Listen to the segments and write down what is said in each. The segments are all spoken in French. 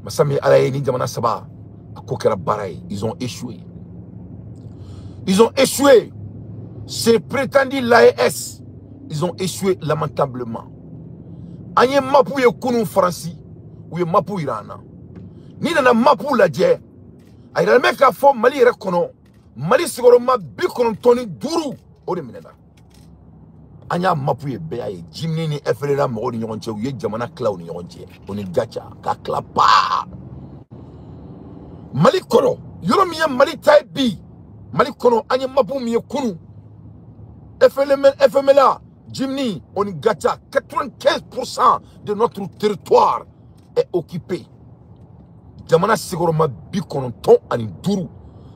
Masami alaye ni jamana saba a kokera baraye, ils ont échoué. Ils ont échoué. Ces prétendus l'AES, ils ont échoué lamentablement. Anye mapu ye kunu Franci ou ye mapu Irana. Ni nana mapu la dje. Ayra meka fo Mali rekono. Mali sigoroma bikono toni duru ode minena. Anya mapu ye beya ye jimni ni efelera mo ni nyonche ou ye jamana kla ni nyonche. Oni gacha ka kla pa. Mali kono yoro miye Mali taibi. Mali kono anye mapu miye kunu. FMLA, Jimny, on y gacha, 95% de notre territoire est occupé. Jamana sigoroma bikonon ton ani duru.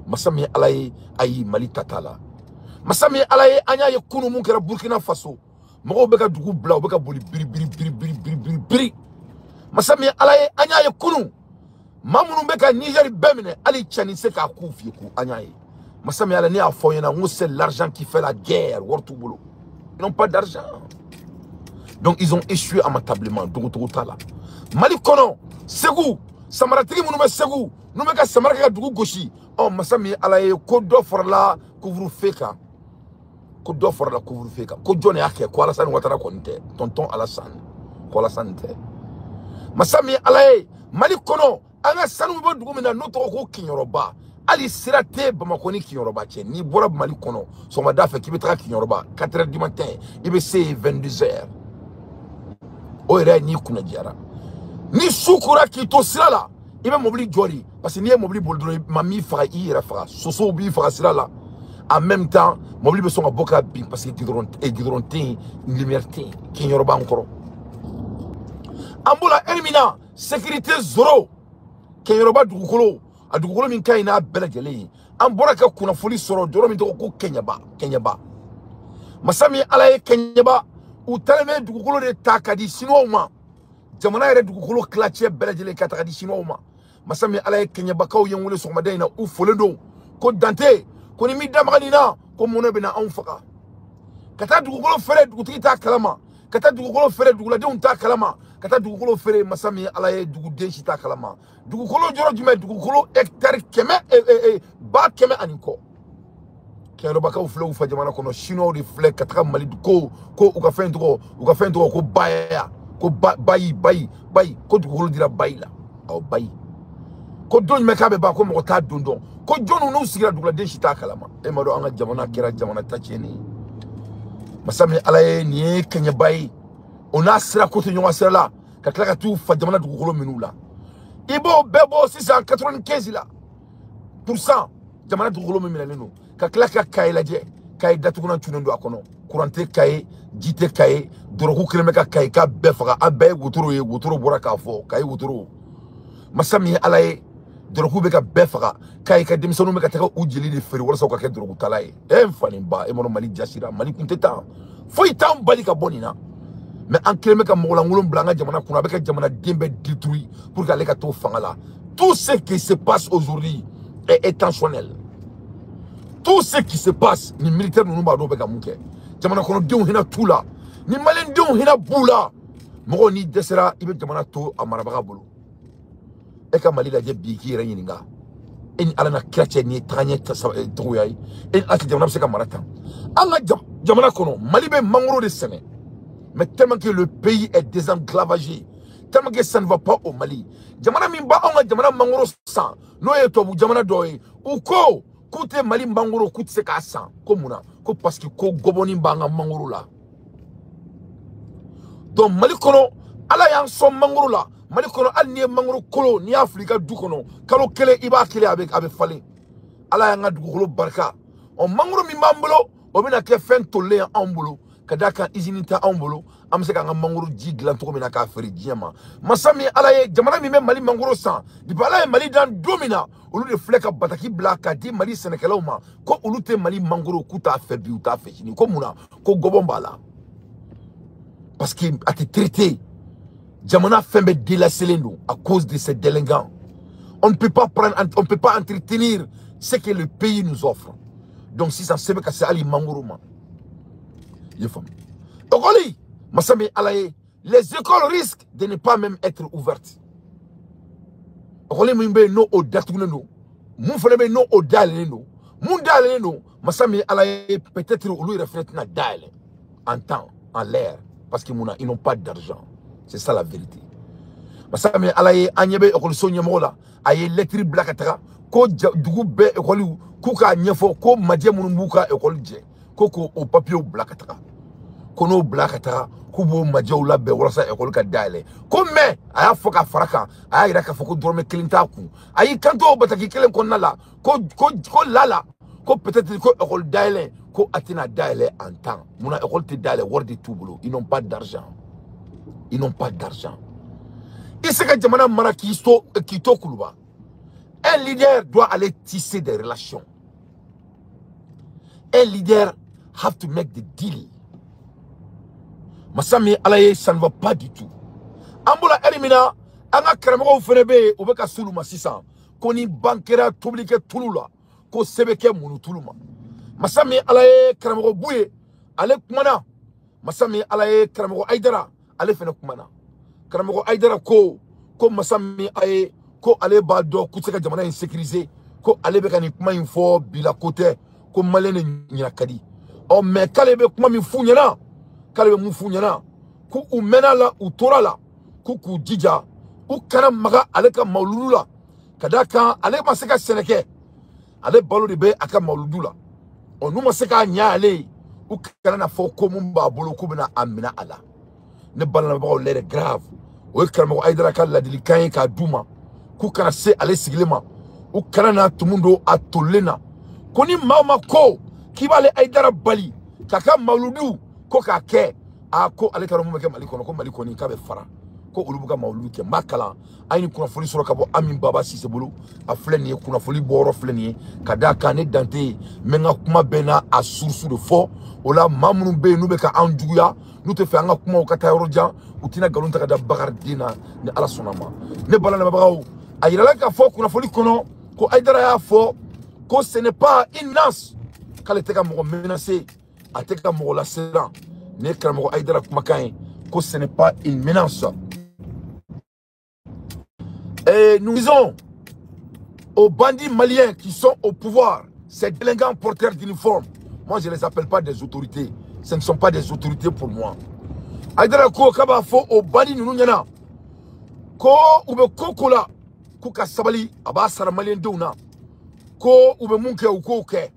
Masami alaye ayi Mali tatala. Masami alaye anya ye kunu mun kera Burkina Faso. Mago beka dugu bla beka boli biri. Masami alaye anya ye kunu. Mamunu beka Niger bemine ali chani se ka kufi ku anya ye. Masami ala ni a foyena, c'est l'argent qui fait la guerre. Ils n'ont pas d'argent. Donc ils ont échoué amattablement. Mali kono, Segou, Samaratiki mounou Segou, nous meka Samaraka Dougou Goshi. Oh, Masami ala ye kodo for la couvre-feu. Kodo for la couvre-feu. Kodo ne ake, ko Alassane Ouattara konite. Tonton Alassane. Ko Alassane te. Masami ala ye, Mali kono, anga sanu bo Dougou mina noto ko Kinyoroba. Ali sirate Bamakoni Kinyoroba tche ni bora Mali kono son mada fait qui betra Kinyoroba 4h du matin il be c'est 22h oire ni kuna diara ni sukura ki to sirala il be mobili jori parce que ni mobili boldro mami fa ira fa soso bi fa sirala en même temps mobili be son aboka bi parce que gidronté liberté Kinyoroba encore ambula elimina sécurité zéro Kinyoroba dugukolo adugolo min kay na belajele an boraka kuna foli soro doro min to ko kenyaba masami alaye kenyaba u taleme dugolo de takadi sinoma jamana re dugolo klache belajele katakadi sinoma masami alaye kenyaba kaw yengule so madaina u folendo ko dante ko ni mi damaganina ko mono bena an faka kata dugolo fere duguti ta kalama kata dugolo fere dugula de un ta kalama kata dugukolo fere masami alaye dugu denshi ta kalama dugukolo joro jume dugukolo hectare keme ba keme aniko kero baka ufle ufa jamana kono shino de fle katra Mali ko uka fento ko baya ko bayi ko dugukolo dira bayila au bayi ko don mekabe ba ko mo ta dondon ko jonu no sigira dugula denshi ta kalama e mado anga jamana kera jamana tacheni masami alaye ni kenya bayi on a sera côté nyoma sera là ka klaka tu fa jamana dugukolo minula ibo bebo 695 là % jamana dugukolo minula leno ka klaka kayla je kay datu kuna tunendo akono kurante kay jite kay doroku kreme ka kay ka befaga abe wotoro bora ka fo kay wotoro masami alaye doroku be ka befaga kay ka demsonu me ka taka ujili de feri wala so ka ke doroku talaye fani ba e mono Mali jasira Mali kunteta foi tam bali ka bonina mais en créme ka mola ngulum blanga jamana kuna be ka jamana dembe détruit pour qu'aller ka to fangala tout ce qui se passe aujourd'hui est intentionnel. Tout ce qui se passe ni militaire nous ba do be ka muke jamana kono dew hina tula ni malen dew hina bula mo ni desera ibe jamana to amarabaga bulu e ka Mali la je bi ki renyinga en ala na krache ni tranye to yai en ati jamana se ka marata anga jamana kono Mali be mangoro de sene. Mais tellement que le pays est désenclavagé, tellement que ça ne va pas au Mali. Jamana mimba onga jamana mangoro san, no ye to jamana doye, ou ko koute Mali mangoro koute se ka san, ko muna, ko parce que ko goboni banga mangoro la. Donc Mali kono ala yang son mangoro la, Mali kono al ni mangoro kolo ni Afrika du kono, kalo kele iba kele avec fale. Ala yang du kolo barka. On mangoro mimba mbolo, o bina ke fen tolle en mbolo. Kadaka izinita ambolo amse ka mangoro ji glan to mina ka feri diama masami alaye jamana mi Mali mangoro san di bala Mali dan domina olu de fleka bataki blaka di Mali senekelauma ko olu te Mali mangoro kuta febi uta fechini ko muna ko gobombala parce que a te traité jamana fembe délacelendo à cause de ces délinquants. On ne peut pas entretenir ce que le pays nous offre. Donc si ça se fait que c'est ali mangoro ma les écoles risquent de ne pas même être ouvertes. école min be no o datugne no mun fele be no o dalene no mun dalene no masami ala peut-être lui reflète na dale en temps en l'air parce que ils n'ont pas d'argent, c'est ça la vérité. Masami ala anyebe école so nyemo la ay électrique blakatara ko dugu be école ku ka nyefo ko madje mun buka école je ko o papier blakatara ko no blakatara kubo madje la be wala sa école ka dale ko me aya foka faraka aya ira ka foko dorme kilinta ku ayi kanto bataki kelen ko nala ko lala ko peut-être ko école dale ko atina dale en temps muna école te dale wordi tubulo, ils n'ont pas d'argent, ils n'ont pas d'argent. Iseka jamana mara kito kuluba. Un leader doit aller tisser des relations. Un leader have to make the deal. Masami alaye, ça ne va pas du tout. Ambola elimina, anga kramago fenebe, obeka sulu masisa. Koni bankera publike tulula, ko sebeke munu tuluma. Masami alaye kramago bouye, ale kumana. Masami alaye kramago aidara, ale fene kumana. Kramago aidara ko masami aye, ko ale baldo kutseka jamana insécurisé, ko ale beka ni kuma info bila kote, ko malene nyakadi. O me kalebe kuma mi funyana, kalebe mu funyana, ku umena la utora la, ku jija, u kana maga ale ka mauludu la, kadaka ale maseka seneke, ale balo de be aka mauludu la. O nu maseka nya ale, u kana na fo ko mumba bolo ku bena amina ala. Ne balana ba lere grave. O kalmo aidara ka la dilikan ka duma, ku kana se ale siglema, u kana na tumundo atolena. Koni mama ko kibale aidara bali kaka mauludu ko ka ke a ko ale karo mumeke malikono ko malikoni ka be fara ko ulubuka mauludu ke makala ayini kuna foli soro ka bo amin baba sisebulu a fleni kuna foli boro fleni kada kane dante menga kuma bena a source de fo ola mamunu be nube ka anjuya nu te fe anga kuma o kata yoroja utina galunta kada bagar dina ni ala sonama ne balana babagaw ayira ka fo kuna foli kono ko aidara ya fo ko ce n'est pas une menace kale teka mo menacer ateka mo la sera ne kramo aidara kumakan ko ce n'est pas une menace. Et nous disons aux bandits maliens qui sont au pouvoir, ces délinquants porteurs d'uniforme, moi je les appelle pas des autorités, ce ne sont pas des autorités pour moi. Aidara ko kaba fo aux bandits nous nyana ko ube kokola ko ka sabali aba sara malien deuna ko ube munke uko ke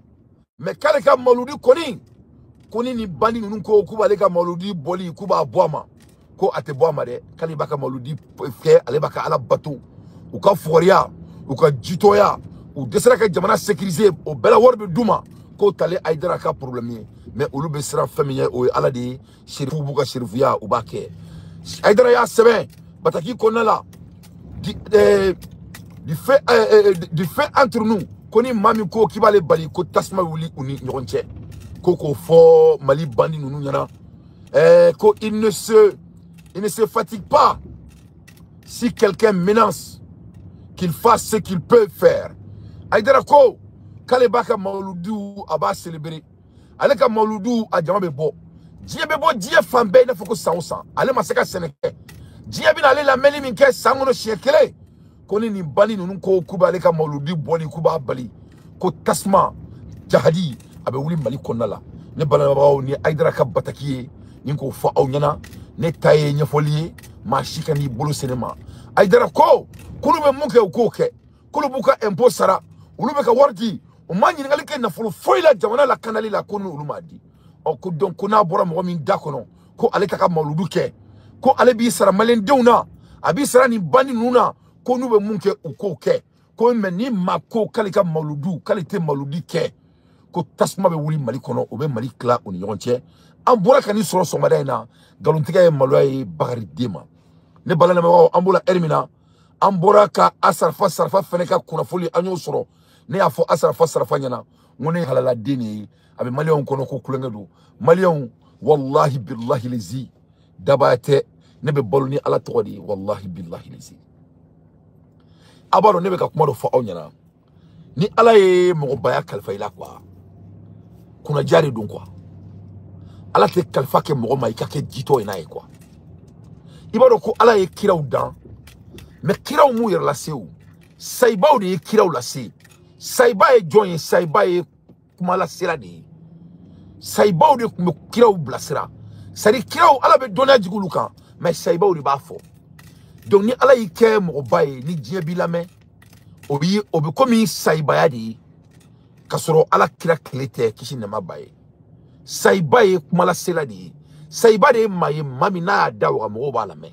mais kale ka maludi koni ni bandi nunu ko kuba le ka maludi boli kuba boama ko ate boama de kale baka maludi ke ale baka ala bato u ka foria u ka jitoya u desera ka jamana sécurisé o bela worbe duma ko tale aidara ka problème mais olu be sera famille o ala de sherifu buka sherifuya u bake aidara ya sebe bataki konala du fait entre nous koni mami ko kibale bali ko tasma wuli uni nyonche koko fo mali bandi nunu nyana ko il ne se fatigue pas si quelqu'un menace qu'il fasse ce qu'il peut faire. Aidara ko kale baka mauludu aba célébrer ale ka mauludu a jama be bo die fambe na foko sansa ale maseka seneke die bi na ale la meli min ke sangono shekele koni ni bali nunu ko kuba ale ka mauludi boli kuba bali ko tasma jahadi abe wuli mali konala ne balana bawo ni aidara ka batakiye ni ko fa aw nyana ne taye nyefoliye ma shika ni bolo senema aidara ko kulu be munke ko ke kulu buka impôt sara ulu be ka wardi o manyi ngali ke na fulu foila jamana la kanali la konu ulumadi o ko donc kuna bora mo min dakono ko ale taka mauludu ke ko ale bi sara malen deuna abi sara ni bandi nuna ko nube munke uko ke ko meni mako kalika mauludu kalite mauludi ke ko tasma be wuli mali kono o be mali kla oni yonche ambura kani soro somadena galuntiga e maloy bagari dema ne balana ma ambula ermina ambura ka sarfa feneka kuna foli anyo soro ne afo sarfa nyana ngone halala dini abe malion kono ko kulengedu malion wallahi billahi lizi dabate ne be bolni ala todi wallahi billahi lizi abaro ne be ka kuma do fo awnyana ni ala ye mo baya kalfa ila kwa kuna jari dun kwa ala te kalfa ke mo ma ikake jito ina e kwa ibaro ko ala ye kiraw dan me kiraw mu yer la sew Saiba ou de kira ou la se. Saiba e joye, saiba e kumala sera de. Saiba ou de kira ou blasera. Sari kira ou ala be donner du gulukan. Mais saiba ou de bafo. Donc ni ala yike mo baye ni djiebi la me. Obi komi saiba ya de. Kasoro ala kira klete kishi nema baye. Saiba e kumala sera de. Saiba de maye mami na dawa mo ba la me.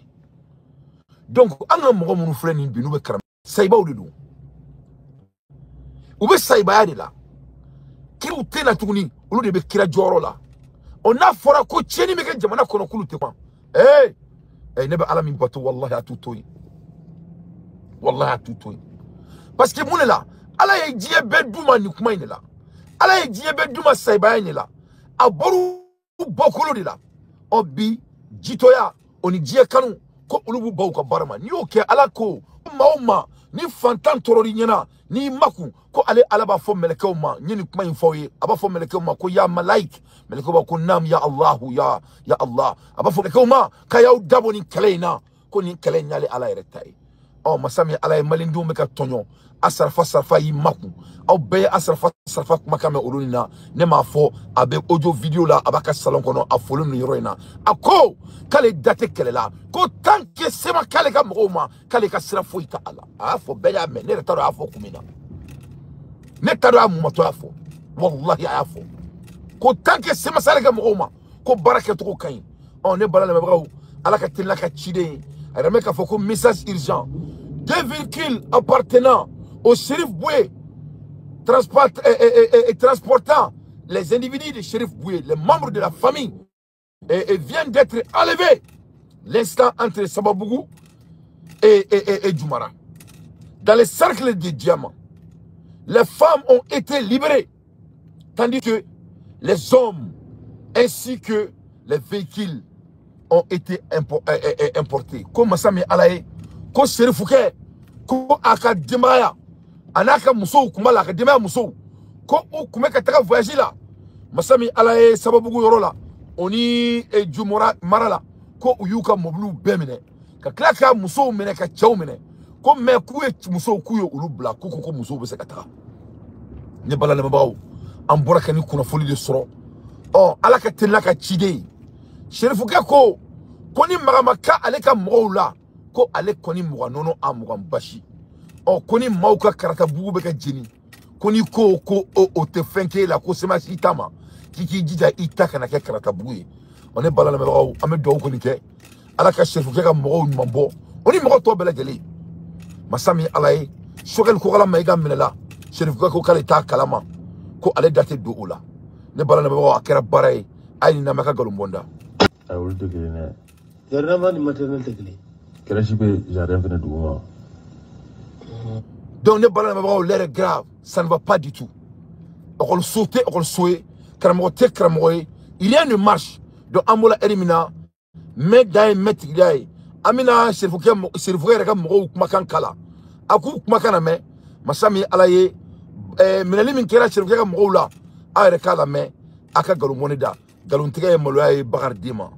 Donc anga mo munu freni bi no be kram. Saiba ou de do. Ube saiba ya de la. Kiri utena tuguni ulu de be kira joro la. Ona fora ko cheni meke jamana kono kulu te kwa. Nebe ala min bato wallahi atutoyi. Wallahi atutoyi. Parce que moun la ala ye diye be duma ni kuma ine la. Ala ye diye be duma saiba ine la. Aboru bokolo de la. Obi jitoya oni diye kanu ko ulubu bawu ka barama. Ni oke ala ko ma ni fantan torori nyena ni maku ko ale alaba fo meleke ma nyini kuma infoye aba fo meleke ma ko ya malaik meleke ba ko nam ya Allah ya Allah aba fo meleke ma ka ya dabo ni kelena ko ni kele nyale ala eretai o masami ala malindu me ka tonyo asarfa yi maku o be asarfa kuma kame urunina ne ma fo abe audio video la abaka salon kono afolo no yoroina ako kale date kelela ko tanke sema kale ka moma kale ka sira fo ita ala afo be ya me ne taro afo kumina ne taro amu mato afo wallahi afo ko tanke sema sale ka moma ko barakatu ko kain on ne balale me braw ala ka tinla ka chide reme ka fo ko message urgent 2 véhicules appartenant au shérif Boué transportant les individus de shérif Boué, les membres de la famille, et viennent d'être enlevés l'instant entre Sababougou et Djoumara. Dans les cercles de diamants, les femmes ont été libérées, tandis que les hommes ainsi que les véhicules ont été importés. Comme Massami Alaye, comme Shérif Fouquet, comme Akademaya, anaka muso kumala akademia muso ko kumeka taka voyager la Massami Alaye Sababougou yoro la oni Djoumara marala ko uyuka moblu bemine ka klaka muso mene ka chaw mene ko me kuye muso kuyo ulubla ko muso be sekata ne bala le mabaw ambora kani kuna foli de soro alaka telaka chide Sherifu ko koni magamaka aleka mawla ko ale koni muga nono amugam bashi koni mauka karata bugu beka jini koni ko o te fenke la ko sema itama kiki jija itaka na ke karata bugu on est bala le mabaw ame do ko ni ke alaka Sherifu ka mo mambo oni mo to bela jeli Massami Alaye shogel ko kala maiga minela Sherifu ko kala ta kalama ko ale date do ula ne bala le mabaw akera baray ay na maka galumbonda I will do it. Jardin ni maternelle tekli. Krashibe jardin venu d'où? Donc ne balance pas l'air grave, ça ne va pas du tout. On le sauter, on le souhaite, il y a une marche. Donc amola elimina, mais dans mètre gay. Amina c'est vous rega mo makan kala. Aku makana me, Massami Alaye minali min kera c'est vous mo la, a rekala me aka galumonida. Galuntiga moloya bagar dima.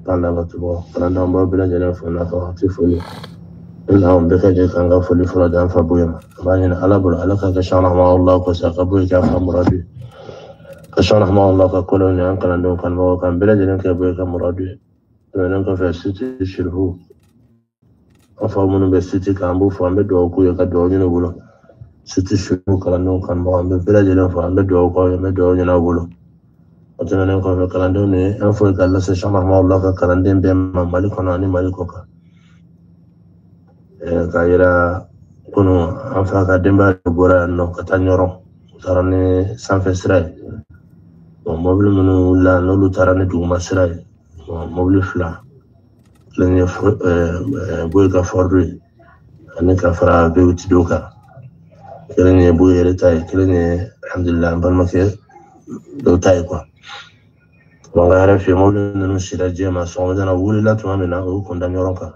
Pendant votre bon, pendant mon bilan de l'info, on a fait folie. Là, on bécait des kangas folie pour la dame Fabouyama. Banyan Alabul, Alaka, Kashanahma, Allah, Kosakabu, Kafamuradu. Kashanahma, Allah, Kolonia, Kalando, Kanmo, Kambela, de l'Inkabu, Kamuradu. Le nom fait City Shirhu. Enfin, mon nom est City Kambu, Fambe, Doku, Yakado, Yunobolo. City Shirhu, Kalando, Kanmo, Bela, de l'info, Ambe, Doku, Yamedo, Yanabolo. Otena ko fe kalande ne info kala se shama ma Allah ka kalande be ma malikona ni malikoka ka ira kono afa ka demba bora no ka tanyoro tarane sanfe sray mobile munu la no lu tarane du ma sray mobile fla lene boy ka fordu ani ka fara be uti doka kelene boy retay kelene alhamdulillah ban ke do tay quoi. Bon, la RF, moi, nous sommes à Djema, on est dans la woule là, tu vois, maintenant, on condamne Yoronka.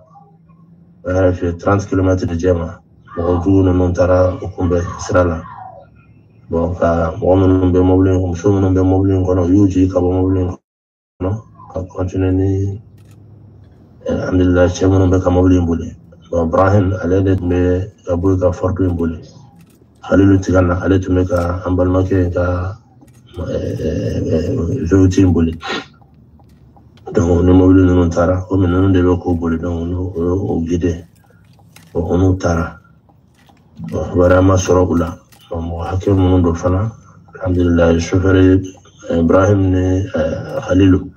La RF, 30 km de Djema. Bon, nous montara au combat, sera là. Bon, on nous mobile, on se nous mobile, on a eu Kabo mobile, non, on continue, alhamdulillah, chez nous, on a mobile, Ibrahim ale de me abu ka fardu imbuli Khalilu tigana ale to me ka ambal make ka zouti imbuli donc no mobile no tara o me no de ko boli donc o guide o tara barama sorogula mo hakem mo do fana alhamdulillah chauffeur Ibrahim ne Khalilu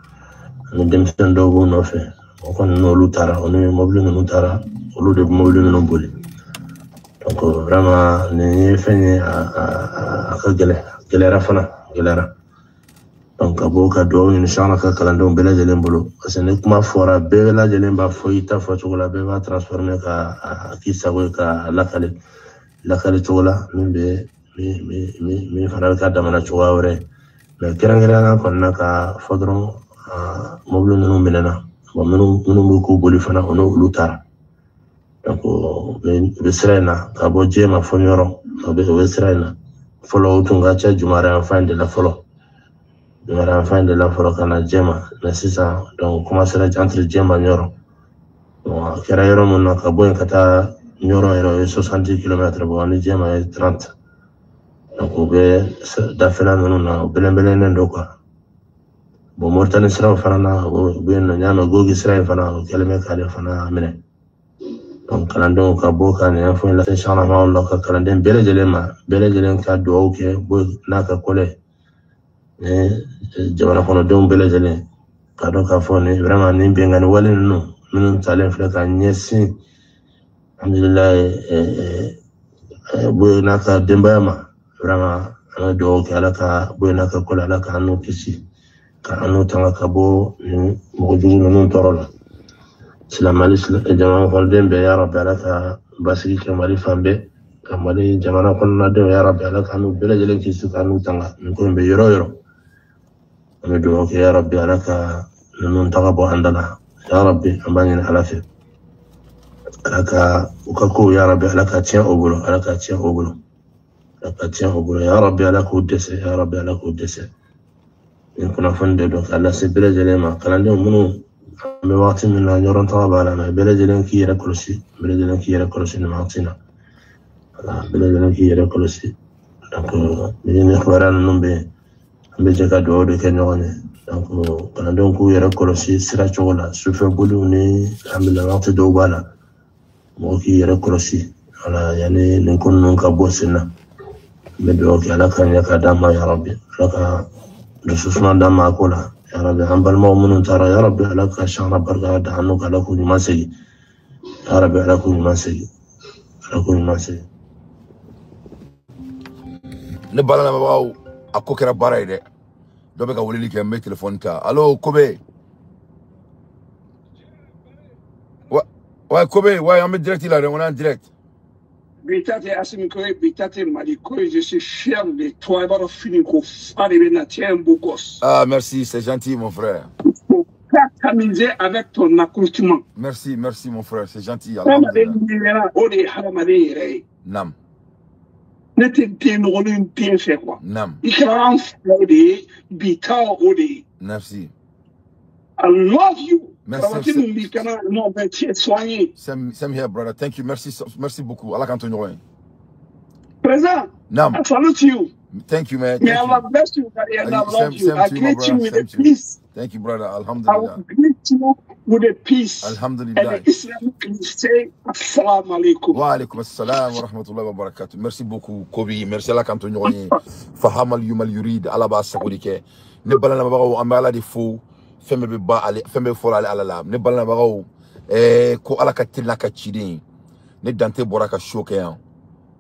no dem sen do go no fe o kon no lu tara o no mobile no tara o lu de mobile no boli donc vraiment ne fenye a ka gelera fana gelera donc aboka do inshallah ka kalando bela jelen bolo parce que ne kuma fora bela jelen ba foita fo chokola be va transformer ka kisago ka lakale chokola mbe mi fana ka damana chowawre mais kerangera kon naka fodron mobile no menena bo menu ko boli fana ono lutara donc be serena ka bo jema fonyoro be serena follow tunga cha jumara fin de la follow Jumara fin de la follow kana jema na sisa donc commencer entre jema nyoro donc kera yoro mon ka bo kata nyoro ero 60 km bo ni jema 30 donc be da fela non na belembele ndo quoi bon mortane sira fana be no nyama gogi sira fana kelme kale fana mine donc kalando ka bo ka ne fo la inshallah ma Allah ka kalanden bele jelen ka do ke bo na ka kole jamana kono don bele jelen ka do ka fo ne vraiment ni be ngani wale no min talen fle ka nyesi alhamdulillah bo na ka dembayama vraiment ana do ke ala ka bo na ka kole ala ka anu kisi ka anu tanga ka bo mo jugu no torola silamali jamana kono dembe ya rabbi ala ka basiki kamali fambe kamali jamana kono na de ya rabbi ala ka anu bele jelen kisi ka anu tanga ko be yoro ame do ke ya rabbi ala ka non taga bo andala ya rabbi amani ala fe ala ka ukako ya rabbi ala ka tien obulo ala ka tien obulo ya rabbi ala ko dese ya rabbi ala ko dese en kuna fonde do ala se bele jelen ma kalande munu me waqti min na nyoron tawa bala ma bele jelen ki yere kolosi ni martina ala bele jelen ki yere kolosi donc mi ne xwaran numbe be jega do de kenyone donc kana donc ku yere kolosi sira chogola sufe bulu ni amila waqti do bala mo ki yere kolosi ala yani len kon non ka bosina me do ki ala kan ya ka dama ya rabbi laka resusna dama kola ya rabbi ambal mu'minun tara ya rabbi alaka shara barga da hannu kala ku masai ya rabbi ala ku masai ne balana babaw ako kera bara ide do be ka wolili ke me telephone ta allo Kobe wa Kobe wa am direct là on est en direct Bitate Asimikoe, Bitate Malikoe, je suis fier de toi. Ah, merci, c'est gentil, mon frère. Pour t'amuser avec ton accoutrement. Merci, mon frère, c'est gentil. Nam. Nam. Merci. I love you. Merci. Same here, brother. Thank you. Merci beaucoup. Allah continue. Present. Nam. I salute you. Thank you, man. May Allah bless you, buddy, and I love you. I greet you with a peace. Thank you, brother. I Alhamdulillah. will greet you with a peace. Alhamdulillah. And the Islamic can say, Assalamu alaikum. Wa alaikum assalam wa rahmatullahi wa barakatuh. Merci beaucoup, Kobi. Merci Allah continue. Faham al-yum al-yurid. Allah ba sakoudike. Ne balana babawo amala di fou. Femme be ba ale femme fo ale ala ne balana bagaw ko ala ka tilna ka chidin ne dante boraka shoke yan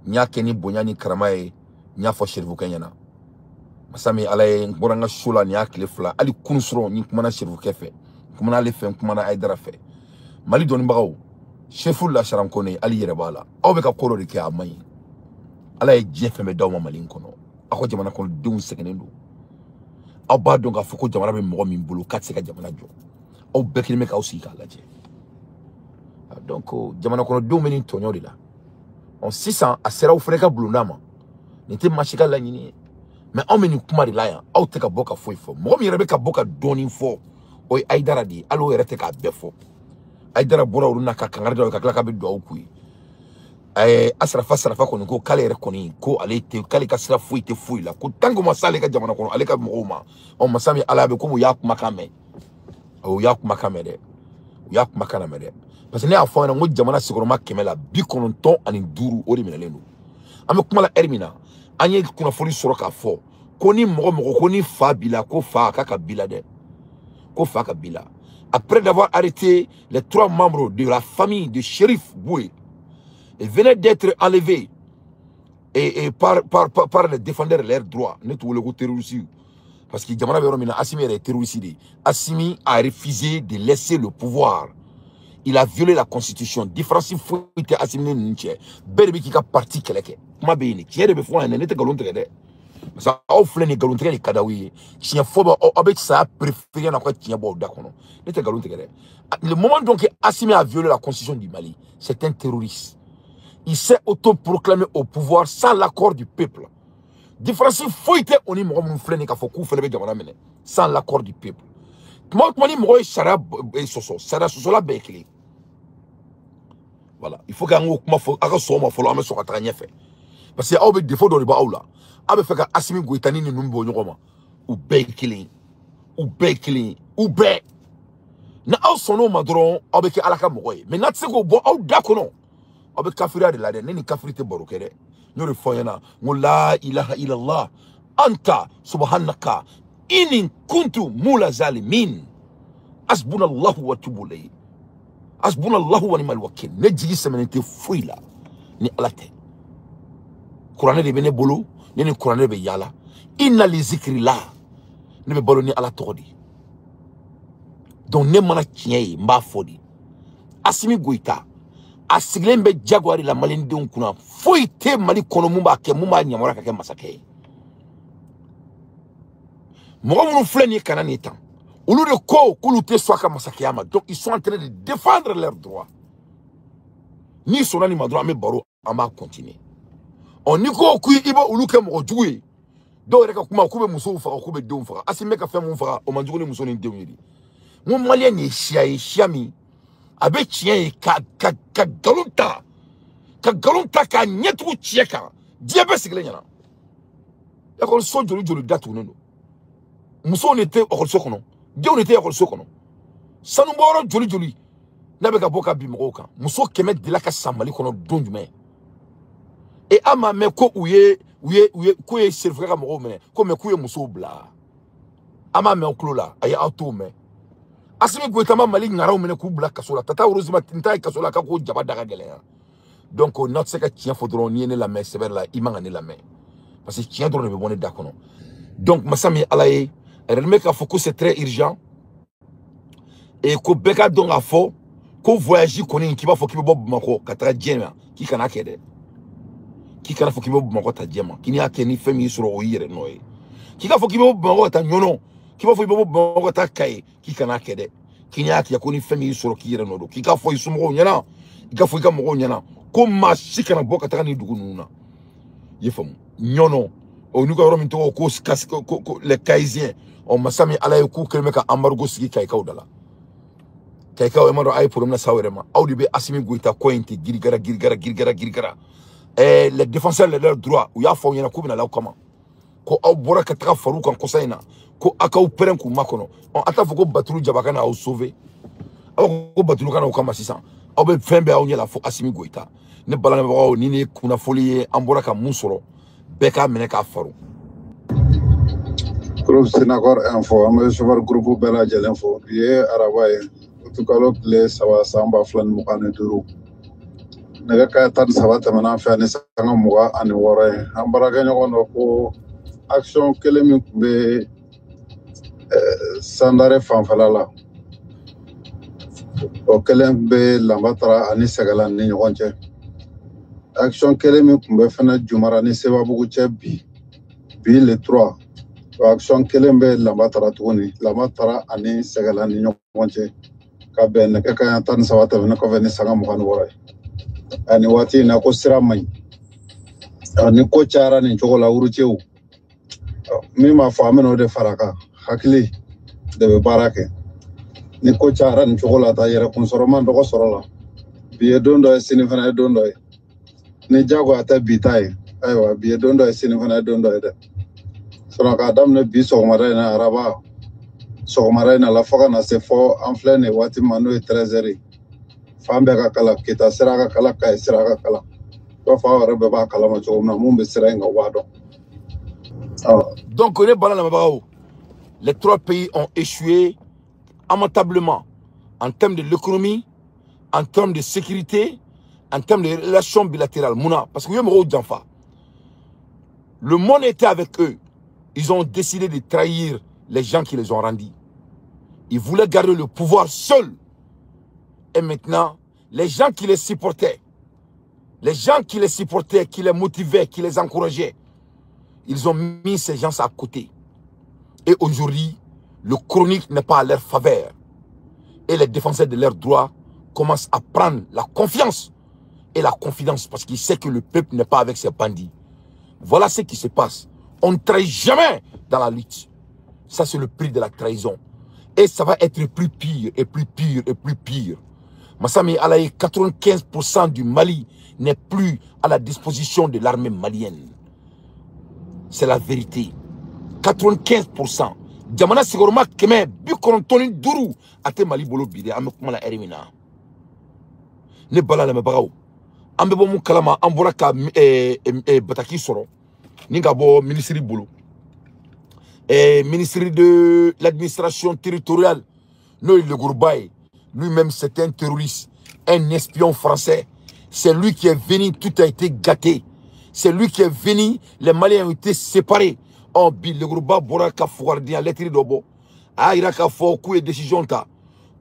nya keni bonya ni karamaye nya fo shirvu kenyana masami ala boranga shula ni akle fla ali kunsro ni kuma na shirvu kefe kuma na le fe kuma na aidara fe mali doni bagaw cheful la sharam kone ali yere bala aw be ka kolo de ke amay ala e jefe me dawma malin kono ako jamana kono dum sekenendo aw ba don ka foko jamana be mo min bulu kat se ka jamana jo aw be kilime ka aussi ka laje donc jamana kono do menin tonyo de la on 600 a sera u freka blundama ni te machika la nyini mais on meni kuma de la ya aw te ka boka foi fo mo mi rebe ka boka doni fo oy aidara di alo yere te ka be fo Aïdara bora uruna ka kangarda ka kala ka be do ku asrafa kono ko kale re koni ko ale te kale ka sira fuite fuila ko tango masale ka jamana kono ale ka moma on masami alabe ko ya kuma kame o ya kuma kame de ya kuma kana me de parce que ne a fo na ngo jamana sigoro makemela bi kono ton ani duru ori minalendo ame kuma la ermina anye kuna foli soro ka fo ko ni mogo ko ni fa bila ko fa ka bila de ko fa ka bila. Après d'avoir arrêté les 3 membres de la famille de Shérif Boué, ils venaient d'être enlevés par les défendeurs de leurs droits. Parce que Assimi est terroriste. Assimi a refusé de laisser le pouvoir. Il a violé la constitution. Différence était Assimi Nunche. Berbi qui a parti quelqu'un. Ma béni. Qui est de fois un n'était galon très ça a offert les galons très kadawi. Qui a fait avec ça préféré na quoi qui a beau d'accord. N'était galon très. Le moment donc Assimi a violé la constitution du Mali, c'est un terroriste. Il s'est autoproclamé au pouvoir sans l'accord du peuple. Différence foité on est mon frère n'a faut faire sans l'accord du peuple. Moi moi sara soso la bekli. Voilà, il faut que on ma faut aka so ma follow ma so ka nya fait. Parce que a be défaut do ba aula. A be fait ka Assimi Goïta ni numbo nyoma ou bekli ou be na aw sono madron a be ki alaka moy. Mais na tsego bo aw dakono. A be kafira de la de ni kafirité borokere. Nous foyana la ilaha illallah anta subhanaka in kuntu mula zalimin asbunallahu wa tubulay asbunallahu wa ni'mal wakil ne jigi semenete fuila ni alate Qur'an de bene bolo ni Qur'an be yala inna li zikrillah ne be bolo ni ala todi donc ne mana tiye mba fodi Assimi Goïta a siglen be jaguari la malinde kuna foite mali kono mumba ke mumba nyamora ka ke masake mo mo fleni kanani tan ulu de ko kulute swaka masake ama donc ils sont en train de défendre leurs droits ni sonani madro ame baro ama continuer on ni ko ku ibo ulu ke mo juwe do reka kuma kube muso fa ko be de fa Assimi ka fe mo fa o manjugo ni muso ni de yiri mo malien ni shiami abe chien ka galonta ka nyetu chieka diabe sigle nyana ya ko so joli datu no muso on était au sokono dia on était au sokono sanu boro joli na be ka boka bi moka muso kemet de la ka samali kono donjume et ama me ko uye ko e serfra ka mo me ko me ko e muso bla ama me oklola ay auto Assimi Goïta mali ngara mene ku bla kasola tata uruzima tinta kasola ka ko jaba daga gele donc not se ka tien fodron ni ne la main sévère la imanga ni la main parce que tien drone be bonne dakono donc masami alaye remet ka foko c'est très urgent et ko beka donc a fo ko voyager koni ki ba fo ki bo mako katra djema ki kana kede ki kana fo ki bo mako ta djema ki ni akeni femi suro o yire noy ki ka fo ki bo mako ta nyono qui va faire beaucoup de kai qui kana kede qui n'y a qui a connu famille sur qui est nodo qui a fait son mot nyana qui a fait comme mot nyana comme ma sikana boka tani dugununa yefam nyono o nuka rominto ko les kaisiens on masami ala ku kelme ka embargo sigi kai kaudala kai kaw emaro ay pour na sawerema awdi be Assimi Goïta kointi girigara les défenseurs de leurs droits ou ya fo nyana ku bina la comment ko aw bora ka tra faru kan kosaina ko aka uperen ku makono on ata foko batulu jabakana au sauver ko batulu kana ko masisa aw be fembe aw nyela fo Assimi Goïta ne balana ba ni ne kuna folie ambora ka musoro beka mene ka faru groupe Sénacor info am chauffeur groupe bela jel info ye arabaye to kalo le sawa samba flan mukane duru naga ka tan sawa tamana fa ne sanga muga ani wore ambara ga nyono ko action kelemi be sandare fanfalala o kelem be lambatara ani sagalan ni nyonche action kelemi be fana jumara ni sebabu bi le 3 action kelem be lambatara tuni lambatara ani sagalan ni nyonche ka ben ka tan sawata na ko veni sanga mo kan wora ani wati na ko siramai ani ko chara ni chokola urucheu mi ma fa ameno de faraka hakili de barake ni ko cara ni cogo la ta yɛrɛ kun sɔrɔ man dɔgɔ sɔrɔ la bi ye don dɔ ye sini fana ye don dɔ ye ni jago a tɛ bi ta ye ayiwa bi ye don dɔ ye sini fana ye don dɔ ye dɛ sɔrɔ k'a daminɛ bi sɔgɔmada in na araba sɔgɔmada in na la fo ka na se fɔ an filɛ nin waati ma n'o ye 13h ye fan bɛɛ ka kala Keta sira ka kala Kayi sira ka kala i b'a fɔ aw yɛrɛ bɛɛ b'a kalama cogo min na mun bɛ sira in kan waa dɔn. Donc les trois pays ont échoué lamentablement en termes de l'économie, en termes de sécurité, en termes de relations bilatérales. Mouna, parce que le monde était avec eux. Ils ont décidé de trahir les gens qui les ont rendus. Ils voulaient garder le pouvoir seuls. Et maintenant, les gens qui les supportaient, qui les motivaient, qui les encourageaient, ils ont mis ces gens à côté. Et aujourd'hui, le chronique n'est pas à leur faveur. Et les défenseurs de leurs droits commencent à prendre la confiance et la confidence parce qu'ils savent que le peuple n'est pas avec ces bandits. Voilà ce qui se passe. On ne trahit jamais dans la lutte. Ça, c'est le prix de la trahison. Et ça va être plus pire et plus pire et plus pire. Massami Alaye, 95% du Mali n'est plus à la disposition de l'armée malienne. C'est la vérité. 95%. Jamana sigoroma keme bi kontoni duru ate Mali bolo bide ame kuma la erimina. Ne bala la mebagaw. Ambe bo mu kalama ambora ka bataki soro. Ninga bo ministre bolo. Ministre de l'administration territoriale. No le Gourbaye. Lui-même c'est un terroriste, un espion français. C'est lui qui est venu, tout a été gâté. C'est lui qui est venu, les Maliens ont été séparés. On bi le groupe bora ka fouardi à lettre dobo. A ira ka fo ku e décision ta.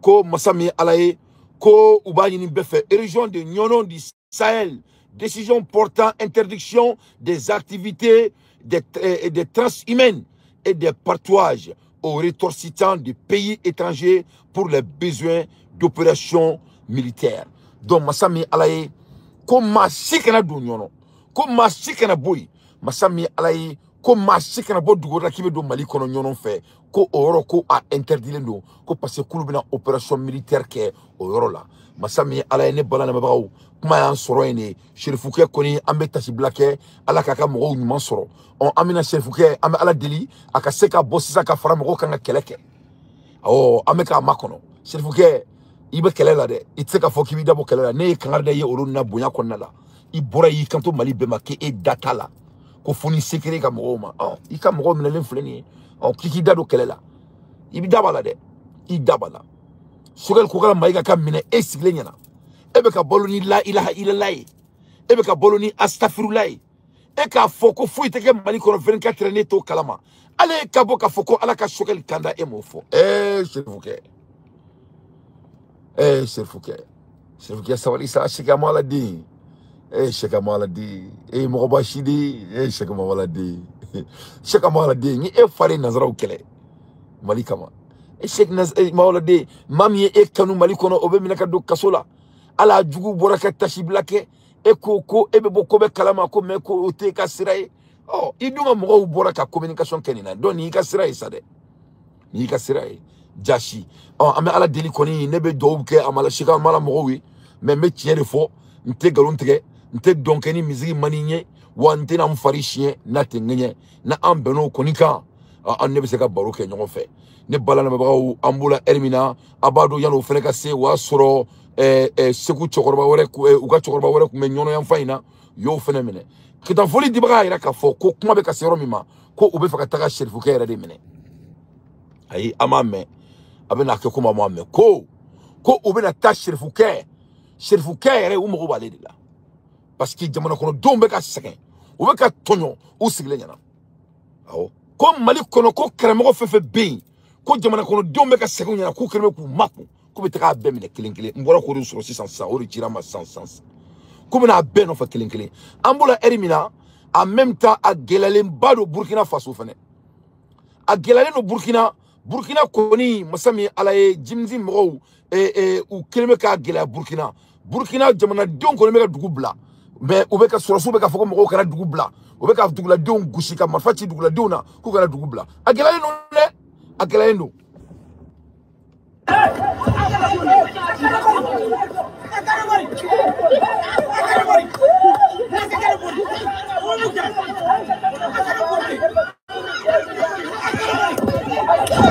Ko Massami Alaye, ko Ubani Befe, région de Nyonon du Sahel. Décision portant interdiction des activités des transhumaines et des partouages aux ressortissants de pays étrangers pour les besoins d'opérations militaires. Donc Massami Alaye, ko ma sikana do Nyonon, ko ma sikana boy, Massami Alaye, ko ma sikana bo dugoda kibe do Mali kono Nyonon fait, ko oro ko a interdit do, ko parce que kulubina opération militaire ke oro la. Massami Alaye ne balana mabaw, kuma yan soro ene, Chérifouké koni ambe tasi blake, ala kaka mogo nyuman soro. On amina Chérifouké ambe ala deli, aka seka bossisa ka fara mogo kanga keleke. Oh, ameka makono. Chérifouké ibe kelela de, iteka fo kibi dabo kelela, ne kangarda ye oro na bonya konna la. Ibora yi kanto Mali bema ke e data la. Ko foni sekere ka mogo ma. Oh, ika mogo minelen fuleni. Oh, kiki dado kelela. Ibi dabala de. I dabala. Sogel kokala maïga ka mine e sigle nyana. Ebe ka boloni la ilaha illallah. Ebe ka boloni astaghfirullah. E ka foko fo iteke Mali kono 24 ne to kalama. Ale ka bo ka foko ala ka sogel kanda e mo fo. Chérifouké. Chérifouké. Chérifouké sawali sa shika maladi. Shika maladi. Mogobashidi. Shika maladi. Shika maladi. Ni e fare nazara ukele. Mali kama. Sheikh Maolade mami e kanu Mali kono obe minaka do kasola ala jugu boraka tashiblake e ko ebe boko be kalama ko me ko ote ka siraye oh idunga mo boraka communication kenina don ni ka siraye sade ni ka siraye jashi oh ame ala deli koni nebe do ke amala shika mala mo wi me tiere fo nte galon tege nte donkeni mizigi maninye wante na mfari chien na tengenye na ambeno konika an nebe se ka baro ke nyongo fe ne balana babagaw ambula ermina abado yalo feneka se wa soro seku chokorba wore uga chokorba wore me nyono yan faina yo fenemene kita foli dibaga ira ka fo ko kuma be ka sero mima ko ube faka taga Chérifouké era de mene ayi amame abena ke kuma amame ko ube na ta Chérifouké era umo bale de la parce que jamana kono dombe ka seken ube ka tonyo o sigle nyana awo ko Mali kono ko kremo fefe be ko jamana kono dombe ka seken nyana ko kremo ku maku ko be taka be mine kelenkele mbora ko soro 600 ori tirama 100 ko na be no fa kelenkele ambula erimina en même temps a gelale mbado Burkina Faso fene a gelale no Burkina koni Massami Alaye jimzi mro u kelme ka gela Burkina jamana don ko me ka dugubla mais u be ka soro su be ka foko mro kana dugubla u be ka dugula don gusika marfachi dugula dona ko kana dugubla a gelale no ne a gelale no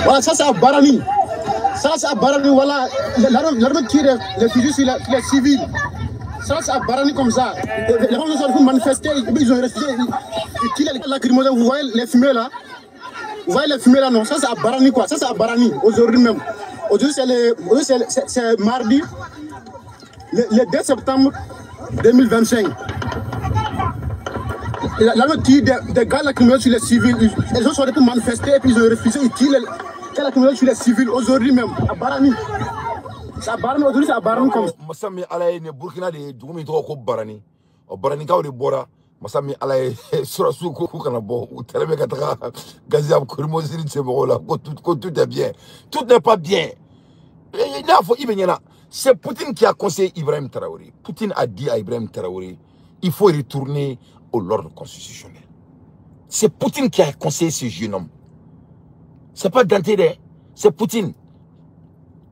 Voilà, ça c'est à Barani. Ça c'est à Barani, voilà. L'armée tire les fusils sur les civils. Ça c'est à Barani comme ça. Les gens ont manifesté, ils ont refusé. Ils tirent les lacrymogènes. Vous voyez les fumées là? Vous voyez les fumées là? Non, ça c'est à Barani quoi. Ça c'est à Barani, aujourd'hui même. Aujourd'hui c'est mardi, le 2 septembre 2025. L'armée tire des gaz lacrymogènes sur les civils. Ils ont sorti pour manifester et puis ils ont refusé. Ils tirent les lacrymogènes sur les civils aujourd'hui même, à Barani. C'est à Barani, aujourd'hui c'est à Barani comme ça. Masami alaye ne Burkina de dugumi to ko Barani. O Barani ka de bora. Masami alaye sura su ko kana bo. Ou teleme ka taka gaziam ko mo siri se mo la ko tout est bien. Tout n'est pas bien. Il a faut Ibenyana. C'est Poutine qui a conseillé Ibrahim Traoré. Poutine a dit à Ibrahim Traoré, il faut retourner au l'ordre constitutionnel. C'est Poutine qui a conseillé ce jeune homme. C'est pas Dante, c'est Poutine.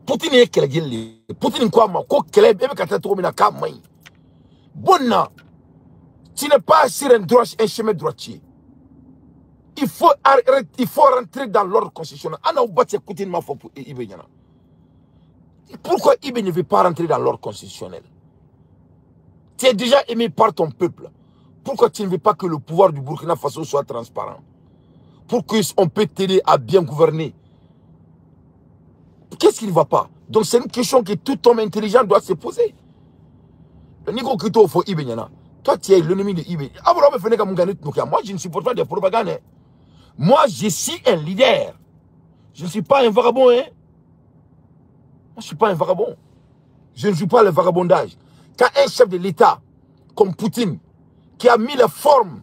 Poutine est quelqu'un. Poutine quoi moi? Quoi quelqu'un? Bon, tu n'es pas sur un chemin droitier. Il faut rentrer dans l'ordre constitutionnel. Pourquoi Ibé ne veut pas rentrer dans l'ordre constitutionnel? Tu es déjà aimé par ton peuple. Pourquoi tu ne veux pas que le pouvoir du Burkina Faso soit transparent? Pour qu'on peut t'aider à bien gouverner. Qu'est-ce qui ne va pas? Donc c'est une question que tout homme intelligent doit se poser. Nico Kito faut Ibé Nyana. Toi tu es l'ennemi de Ibé. Moi je ne supporte pas des propagandes. Moi je suis un leader. Je ne suis pas un vagabond. Moi je ne suis pas un vagabond. Je ne joue pas le vagabondage. Quand un chef de l'État comme Poutine qui a mis les formes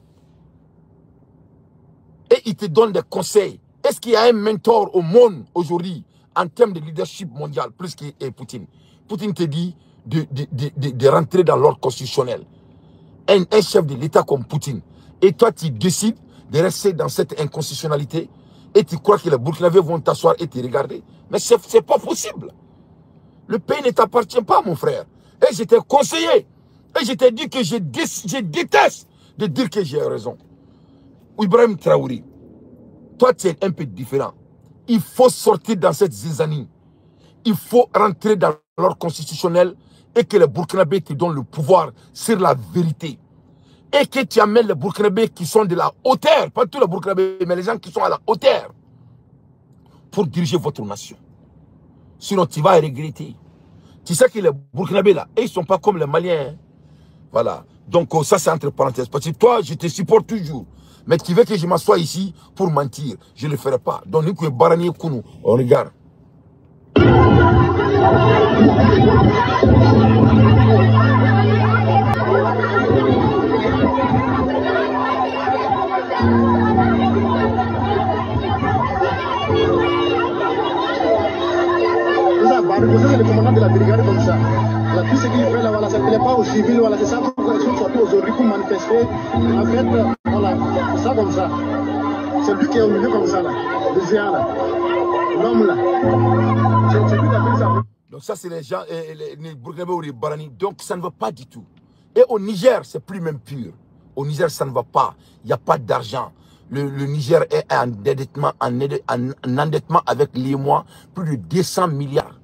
et il te donne des conseils. Est-ce qu'il y a un mentor au monde aujourd'hui en termes de leadership mondial plus que Poutine? Poutine te dit de rentrer dans l'ordre constitutionnel. Un chef de l'État comme Poutine. Et toi, tu décides de rester dans cette inconstitutionnalité et tu crois que les Burkinabés vont t'asseoir et te regarder. Mais ce n'est pas possible. Le pays ne t'appartient pas, mon frère. Et je t'ai conseillé. Et je t'ai dit que je déteste de dire que j'ai raison. Ibrahim Traoré, toi tu es un peu différent. Il faut sortir dans cette zizanie. Il faut rentrer dans l'ordre constitutionnel et que les Burkinabés te donnent le pouvoir sur la vérité. Et que tu amènes les Burkinabés qui sont de la hauteur, pas tous les Burkinabés, mais les gens qui sont à la hauteur pour diriger votre nation. Sinon tu vas regretter. Tu sais que les Burkinabés là, ils ne sont pas comme les Maliens. Hein? Voilà. Donc ça c'est entre parenthèses. Parce que toi, je te supporte toujours. Mais tu veux que je m'assoie ici pour mentir. Je ne le ferai pas. Donc nous, Barani et Kounou, on regarde. C'est le commandant de la brigade comme ça. La tout ce qu'il fait là, voilà, ça ne plaît pas aux civils, voilà, c'est ça pourquoi ils sont sortis aujourd'hui pour manifester. En fait, voilà, c'est ça comme ça. C'est lui qui est au milieu comme ça là, le géant là, l'homme là. C'est lui qui a fait ça. Donc ça c'est les gens, les Burkinabés ou les Barani. Donc ça ne va pas du tout. Et au Niger, c'est plus même pur. Au Niger, ça ne va pas. Il n'y a pas d'argent. Le Niger est en endettement avec l'IMOA, plus de 200 milliards.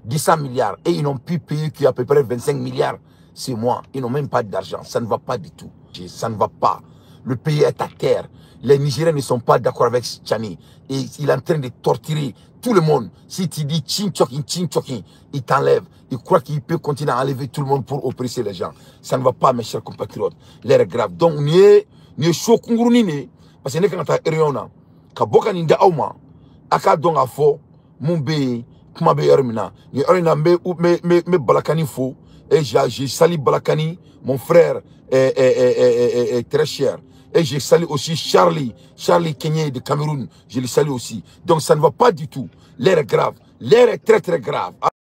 200 milliards. Et ils n'ont pu payer qu'à peu près 25 milliards. C'est moi. Ils n'ont même pas d'argent. Ça ne va pas du tout. Ça ne va pas. Le pays est à terre. Les Nigériens ne sont pas d'accord avec Tchani. Et il est en train de torturer tout le monde. Si tu dis Chin Chokin, il t'enlève. Il croit qu'il peut continuer à enlever tout le monde pour oppresser les gens. Ça ne va pas, mes chers compatriotes. L'air est grave. Donc, nous sommes choqués. Parce que nous sommes en train Kaboka Ninda Auma. Aka donc à faux. Mumbe. Kuma be Ermina. Me Balakani faux. Et j'ai sali Balakani, mon frère est très cher. Et j'ai sali aussi Charlie Kenyé de Cameroun. Je le salue aussi. Donc ça ne va pas du tout. L'air est grave. L'air est très très grave.